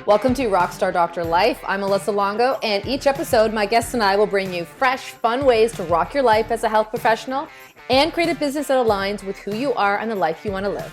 Welcome to Rockstar Doctor Life. I'm Alyssa Longo, and each episode, my guests and I will bring you fresh, fun ways to rock your life as a health professional and create a business that aligns with who you are and the life you want to live.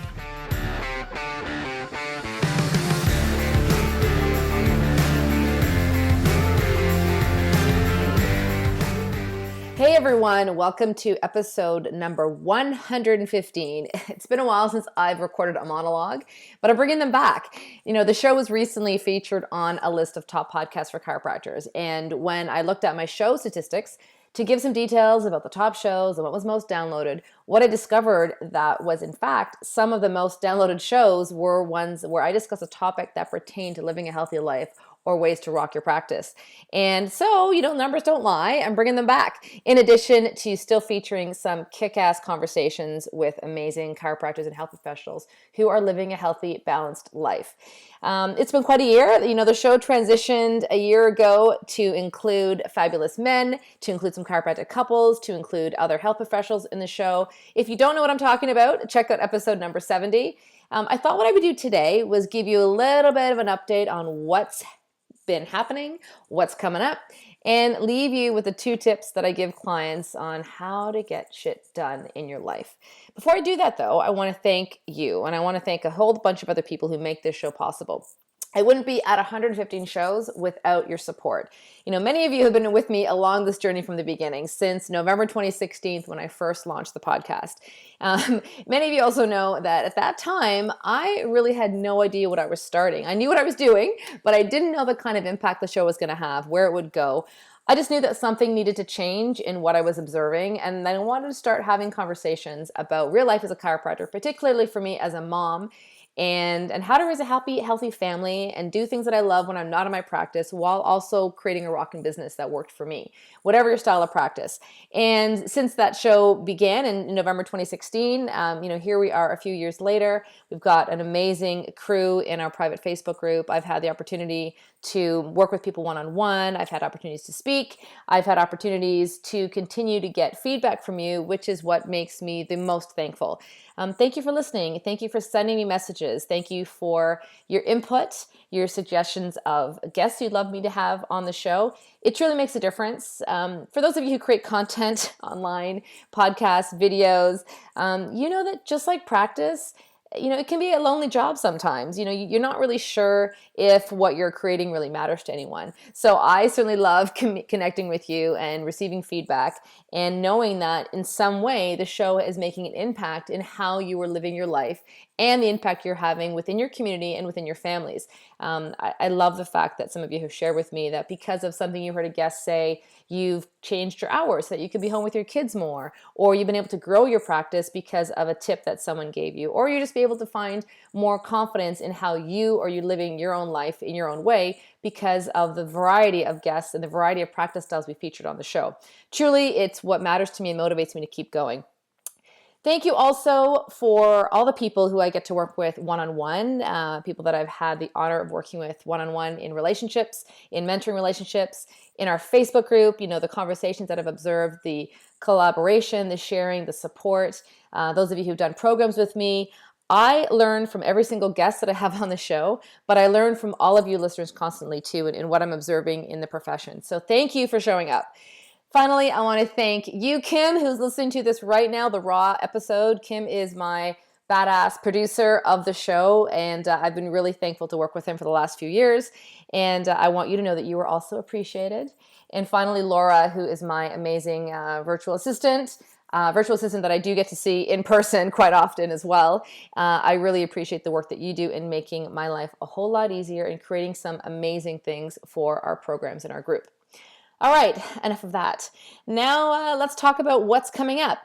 Hey everyone, welcome to episode number 115. It's been a while since I've recorded a monologue, but I'm bringing them back. You know, the show was recently featured on a list of top podcasts for chiropractors, and when I looked at my show statistics to give some details about the top shows and what was most downloaded, what I discovered that was in fact some of the most downloaded shows were ones where I discussed a topic that pertained to living a healthy life or ways to rock your practice. And so, numbers don't lie. I'm bringing them back. In addition to still featuring some kick-ass conversations with amazing chiropractors and health professionals who are living a healthy, balanced life. It's been quite a year. The show transitioned a year ago to include fabulous men, to include some chiropractic couples, to include other health professionals in the show. If you don't know what I'm talking about, check out episode number 70. I thought what I would do today was give you a little bit of an update on what's been happening, what's coming up, and leave you with the 2 tips that I give clients on how to get shit done in your life. Before I do that though, I want to thank you, and I want to thank a whole bunch of other people who make this show possible. I wouldn't be at 115 shows without your support. Many of you have been with me along this journey from the beginning, since November 2016 when I first launched the podcast. Many of you also know that at that time, I really had no idea what I was starting. I knew what I was doing, but I didn't know the kind of impact the show was going to have, where it would go. I just knew that something needed to change in what I was observing, and then I wanted to start having conversations about real life as a chiropractor, particularly for me as a mom, and how to raise a healthy family and do things that I love when I'm not in my practice, while also creating a rockin' business that worked for me, whatever your style of practice. And since that show began in November 2016, here we are a few years later. We've got an amazing crew in our private Facebook group. I've had the opportunity to work with people one-on-one. I've had opportunities to speak. I've had opportunities to continue to get feedback from you, which is what makes me the most thankful. Thank you for listening. Thank you for sending me messages. Thank you for your input, your suggestions of guests you'd love me to have on the show. It truly makes a difference. For those of you who create content online, podcasts, videos, you know that just like practice, it can be a lonely job sometimes. You're not really sure if what you're creating really matters to anyone. So I certainly love connecting with you and receiving feedback and knowing that in some way the show is making an impact in how you are living your life and the impact you're having within your community and within your families. I love the fact that some of you have shared with me that because of something you heard a guest say, you've changed your hours so that you can be home with your kids more, or you've been able to grow your practice because of a tip that someone gave you, or you just be able to find more confidence in how you living your own life in your own way because of the variety of guests and the variety of practice styles we featured on the show. Truly, it's what matters to me and motivates me to keep going. Thank you also for all the people who I get to work with one-on-one, people that I've had the honor of working with one-on-one in relationships, in mentoring relationships, in our Facebook group, the conversations that I've observed, the collaboration, the sharing, the support, those of you who've done programs with me. I learn from every single guest that I have on the show, but I learn from all of you listeners constantly too in what I'm observing in the profession. So thank you for showing up. Finally, I want to thank you, Kim, who's listening to this right now, the Raw episode. Kim is my badass producer of the show, and I've been really thankful to work with him for the last few years, and I want you to know that you are also appreciated. And finally, Laura, who is my amazing virtual assistant that I do get to see in person quite often as well. I really appreciate the work that you do in making my life a whole lot easier and creating some amazing things for our programs in our group. All right, enough of that. Now let's talk about what's coming up.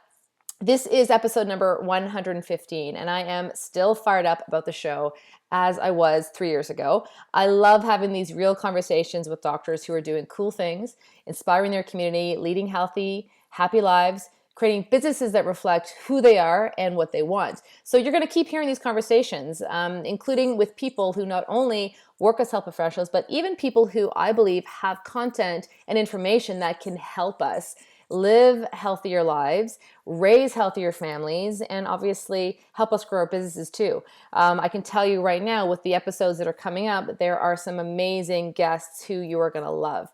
This is episode number 115, and I am still fired up about the show as I was 3 years ago. I love having these real conversations with doctors who are doing cool things, inspiring their community, leading healthy, happy lives, creating businesses that reflect who they are and what they want. So you're going to keep hearing these conversations, including with people who not only work as health professionals, but even people who I believe have content and information that can help us live healthier lives, raise healthier families, and obviously help us grow our businesses too. I can tell you right now, with the episodes that are coming up, there are some amazing guests who you are going to love.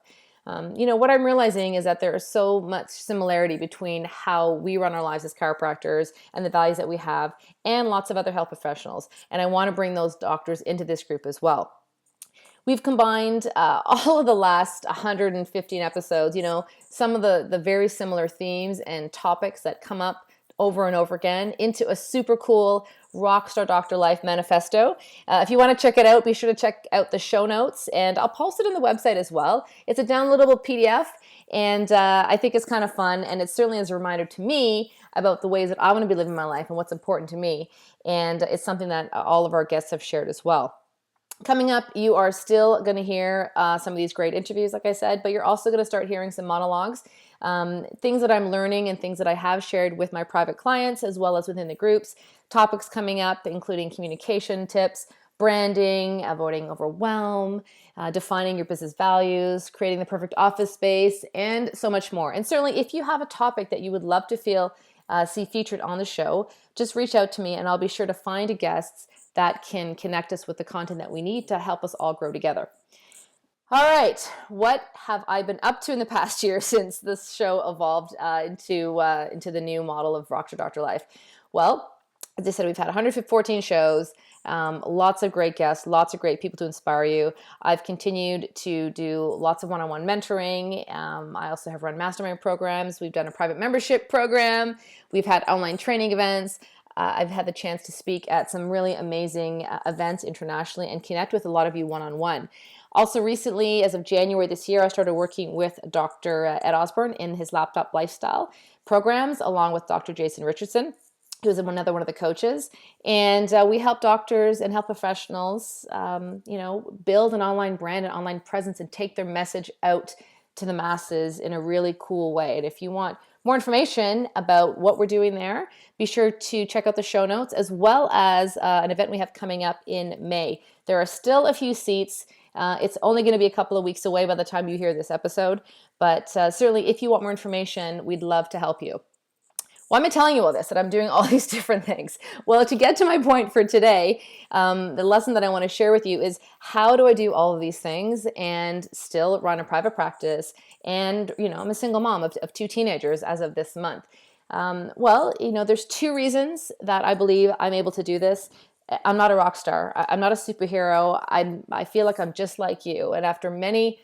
What I'm realizing is that there is so much similarity between how we run our lives as chiropractors and the values that we have, and lots of other health professionals. And I want to bring those doctors into this group as well. We've combined all of the last 115 episodes, some of the very similar themes and topics that come up over and over again into a super cool Rockstar Doctor Life Manifesto. If you want to check it out, be sure to check out the show notes, and I'll post it on the website as well. It's a downloadable PDF, and I think it's kind of fun, and it certainly is a reminder to me about the ways that I want to be living my life and what's important to me, and it's something that all of our guests have shared as well. Coming up, you are still going to hear some of these great interviews, like I said, but you're also going to start hearing some monologues, things that I'm learning and things that I have shared with my private clients as well as within the groups. Topics coming up, including communication tips, branding, avoiding overwhelm, defining your business values, creating the perfect office space, and so much more. And certainly, if you have a topic that you would love to see featured on the show, just reach out to me and I'll be sure to find a guest that can connect us with the content that we need to help us all grow together. All right, what have I been up to in the past year since this show evolved into the new model of Rockstar Doctor Life? Well, as I said, we've had 114 shows, lots of great guests, lots of great people to inspire you. I've continued to do lots of one-on-one mentoring. I also have run Mastermind programs. We've done a private membership program. We've had online training events. I've had the chance to speak at some really amazing events internationally and connect with a lot of you one-on-one. Also recently, as of January this year, I started working with Dr. Ed Osborne in his Laptop Lifestyle programs, along with Dr. Jason Richardson, who's another one of the coaches. And we help doctors and health professionals, build an online brand, an online presence, and take their message out to the masses in a really cool way. And if you want more information about what we're doing there, be sure to check out the show notes, as well as an event we have coming up in May. There are still a few seats. It's only going to be a couple of weeks away by the time you hear this episode, but certainly if you want more information, we'd love to help you. Why am I telling you all this, that I'm doing all these different things? Well, to get to my point for today, the lesson that I want to share with you is, how do I do all of these things and still run a private practice? And, I'm a single mom of two teenagers as of this month. There's two reasons that I believe I'm able to do this. I'm not a rock star. I'm not a superhero. I feel like I'm just like you. And after many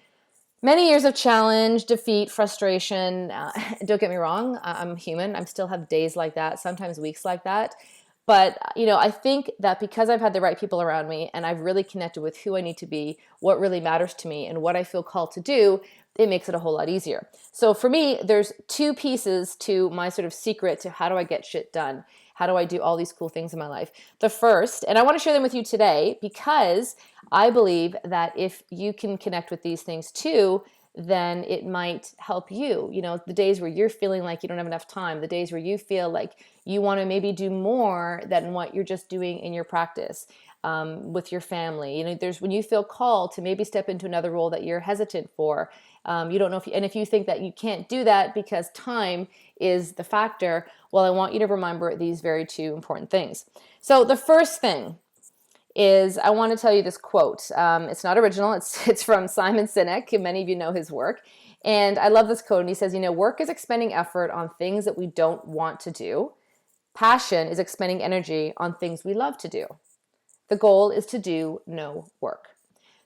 years of challenge, defeat, frustration, don't get me wrong, I'm human. I still have days like that, sometimes weeks like that. But, I think that because I've had the right people around me and I've really connected with who I need to be, what really matters to me, and what I feel called to do, it makes it a whole lot easier. So for me, there's two pieces to my sort of secret to how do I get shit done? How do I do all these cool things in my life? The first, and I want to share them with you today because I believe that if you can connect with these things too, then it might help you. The days where you're feeling like you don't have enough time, the days where you feel like you want to maybe do more than what you're just doing in your practice, with your family. There's when you feel called to maybe step into another role that you're hesitant for. You don't know if you think that you can't do that because time is the factor. Well, I want you to remember these very two important things. So the first thing is, I want to tell you this quote. It's not original. It's from Simon Sinek. Many of you know his work. And I love this quote. And he says, work is expending effort on things that we don't want to do. Passion is expending energy on things we love to do. The goal is to do no work.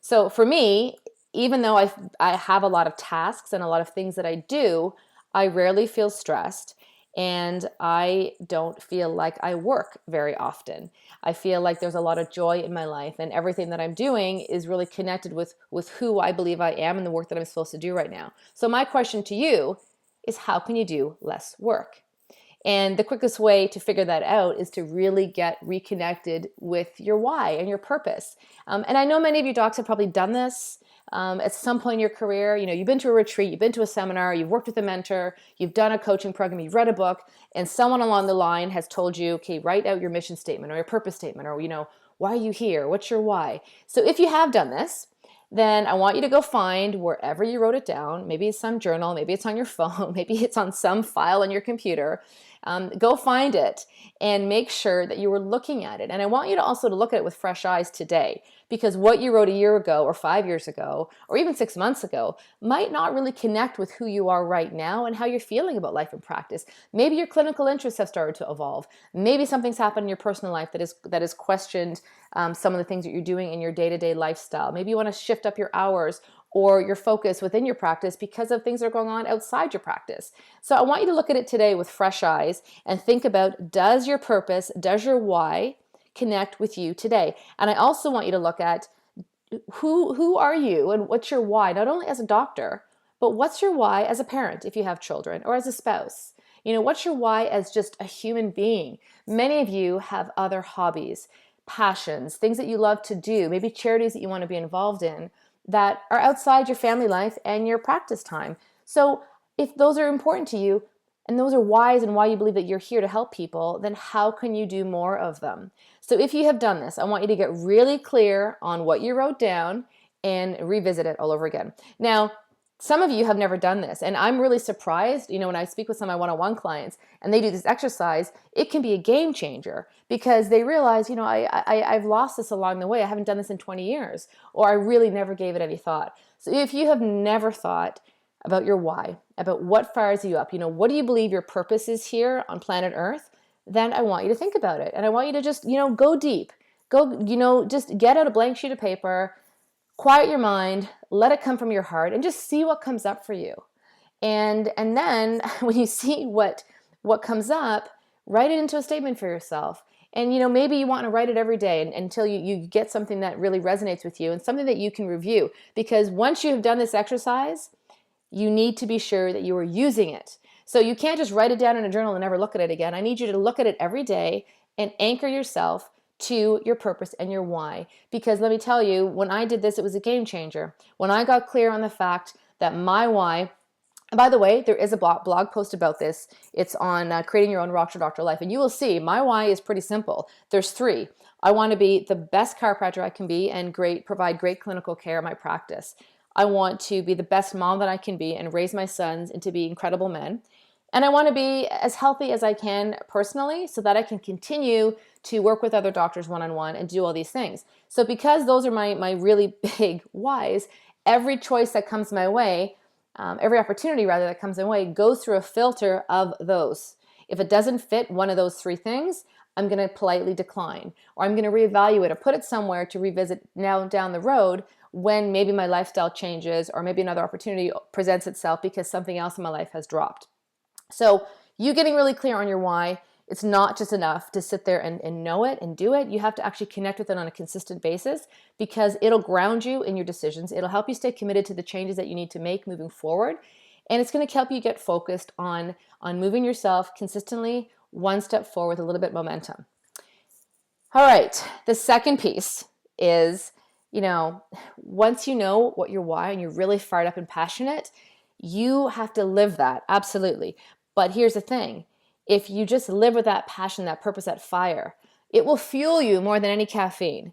So for me, even though I have a lot of tasks and a lot of things that I do, I rarely feel stressed. And I don't feel like I work very often. I feel like there's a lot of joy in my life, and everything that I'm doing is really connected with who I believe I am and the work that I'm supposed to do right now. So my question to you is, how can you do less work? And the quickest way to figure that out is to really get reconnected with your why and your purpose. And I know many of you docs have probably done this. At some point in your career, you've been to a retreat, you've been to a seminar, you've worked with a mentor, you've done a coaching program, you've read a book, and someone along the line has told you, okay, write out your mission statement or your purpose statement, or, why are you here? What's your why? So if you have done this, then I want you to go find wherever you wrote it down. Maybe it's some journal, maybe it's on your phone, maybe it's on some file on your computer. Go find it and make sure that you were looking at it. And I want you to also to look at it with fresh eyes today, because what you wrote a year ago or 5 years ago or even 6 months ago might not really connect with who you are right now and how you're feeling about life and practice. Maybe your clinical interests have started to evolve. Maybe something's happened in your personal life that has questioned some of the things that you're doing in your day-to-day lifestyle. Maybe you want to shift up your hours or your focus within your practice because of things that are going on outside your practice. So I want you to look at it today with fresh eyes and think about, does your purpose, does your why connect with you today? And I also want you to look at who are you and what's your why, not only as a doctor, but what's your why as a parent if you have children, or as a spouse? What's your why as just a human being? Many of you have other hobbies, passions, things that you love to do, maybe charities that you want to be involved in that are outside your family life and your practice time. So if those are important to you and those are whys and why you believe that you're here to help people, then how can you do more of them? So if you have done this, I want you to get really clear on what you wrote down and revisit it all over again. Now, some of you have never done this, and I'm really surprised, when I speak with some of my one-on-one clients and they do this exercise, it can be a game changer because they realize, I've lost this along the way. I haven't done this in 20 years, or I really never gave it any thought. So if you have never thought about your why, about what fires you up, what do you believe your purpose is here on planet Earth, then I want you to think about it. And I want you to just, go deep. Just get out a blank sheet of paper, quiet your mind, let it come from your heart, and just see what comes up for you. And then when you see what comes up, write it into a statement for yourself. And maybe you want to write it every day until you get something that really resonates with you and something that you can review. Because once you have done this exercise, you need to be sure that you are using it. So you can't just write it down in a journal and never look at it again. I need you to look at it every day and anchor yourself to your purpose and your why. Because let me tell you, when I did this, it was a game changer. When I got clear on the fact that my why, and by the way, there is a blog post about this. It's on creating your own Rockstar Doctor life. And you will see my why is pretty simple. There's three. I want to be the best chiropractor I can be and provide great clinical care in my practice. I want to be the best mom that I can be and raise my sons into be incredible men. And I want to be as healthy as I can personally so that I can continue to work with other doctors one-on-one and do all these things. So because those are my really big whys, every choice that comes my way, every opportunity rather that comes my way, goes through a filter of those. If it doesn't fit one of those three things, I'm going to politely decline, or I'm going to reevaluate or put it somewhere to revisit now down the road when maybe my lifestyle changes or maybe another opportunity presents itself because something else in my life has dropped. So you getting really clear on your why, it's not just enough to sit there and know it and do it. You have to actually connect with it on a consistent basis because it'll ground you in your decisions. It'll help you stay committed to the changes that you need to make moving forward. And it's going to help you get focused on moving yourself consistently one step forward with a little bit of momentum. All right, the second piece is, once you know what your why and you're really fired up and passionate, you have to live that, absolutely. But here's the thing. If you just live with that passion, that purpose, that fire, it will fuel you more than any caffeine.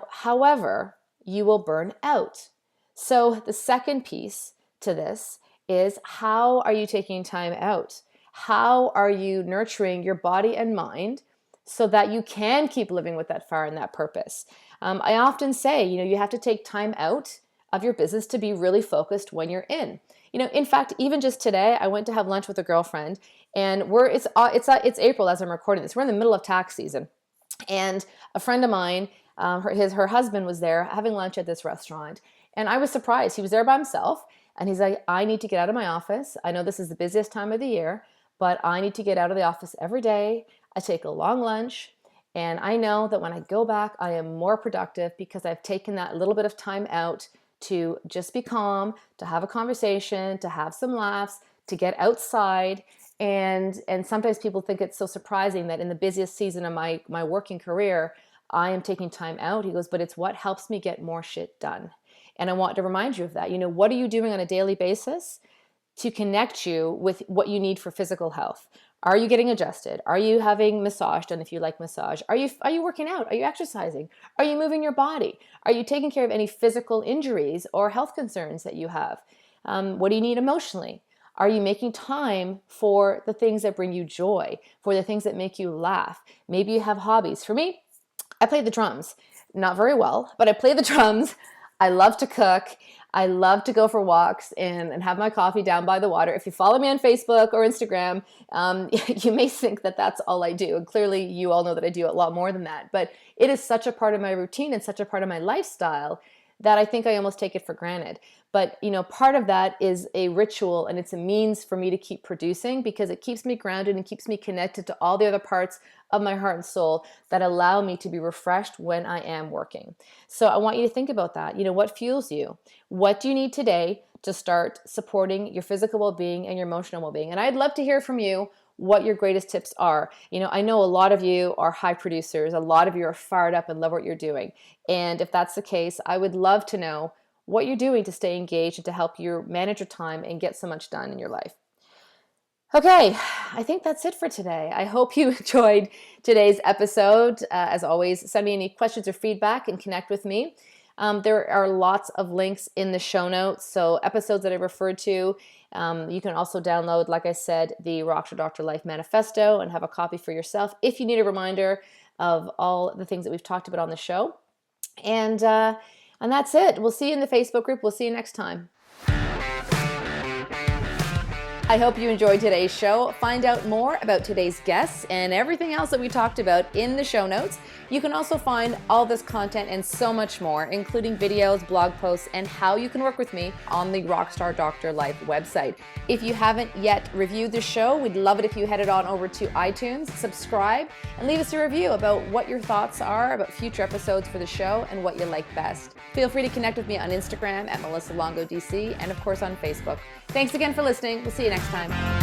However, you will burn out. So the second piece to this is, how are you taking time out? How are you nurturing your body and mind so that you can keep living with that fire and that purpose? I often say, you have to take time out of your business to be really focused when you're in. In fact, even just today, I went to have lunch with a girlfriend, and it's April as I'm recording this. We're in the middle of tax season, and a friend of mine, her husband was there having lunch at this restaurant, and I was surprised. He was there by himself, and he's like, I need to get out of my office. I know this is the busiest time of the year, but I need to get out of the office every day. I take a long lunch, and I know that when I go back, I am more productive because I've taken that little bit of time out to just be calm, to have a conversation, to have some laughs, to get outside. And sometimes people think it's so surprising that in the busiest season of my working career, I am taking time out. He goes, but it's what helps me get more shit done. And I want to remind you of that. What are you doing on a daily basis to connect you with what you need for physical health. Are you getting adjusted? Are you having massage done if you like massage? Are you working out? Are you exercising? Are you moving your body? Are you taking care of any physical injuries or health concerns that you have? What do you need emotionally? Are you making time for the things that bring you joy, for the things that make you laugh? Maybe you have hobbies. For me, I play the drums. Not very well, but I play the drums. I love to cook. I love to go for walks and have my coffee down by the water. If you follow me on Facebook or Instagram, you may think that that's all I do. And clearly you all know that I do a lot more than that. But it is such a part of my routine and such a part of my lifestyle that I think I almost take it for granted. But part of that is a ritual, and it's a means for me to keep producing because it keeps me grounded and keeps me connected to all the other parts of my heart and soul that allow me to be refreshed when I am working. So I want you to think about that. What fuels you? What do you need today to start supporting your physical well-being and your emotional well-being? And I'd love to hear from you what your greatest tips are. I know a lot of you are high producers. A lot of you are fired up and love what you're doing. And if that's the case, I would love to know what you're doing to stay engaged and to help you manage your time and get so much done in your life. Okay, I think that's it for today. I hope you enjoyed today's episode. As always, send me any questions or feedback and connect with me. There are lots of links in the show notes. So episodes that I referred to, you can also download, like I said, the Rockstar Doctor Life Manifesto and have a copy for yourself if you need a reminder of all the things that we've talked about on the show. And that's it. We'll see you in the Facebook group. We'll see you next time. I hope you enjoyed today's show. Find out more about today's guests and everything else that we talked about in the show notes. You can also find all this content and so much more, including videos, blog posts, and how you can work with me on the Rockstar Doctor Life website. If you haven't yet reviewed the show, we'd love it if you headed on over to iTunes, subscribe, and leave us a review about what your thoughts are about future episodes for the show and what you like best. Feel free to connect with me on Instagram at Melissa Longo DC and of course on Facebook. Thanks again for listening. We'll see you next time.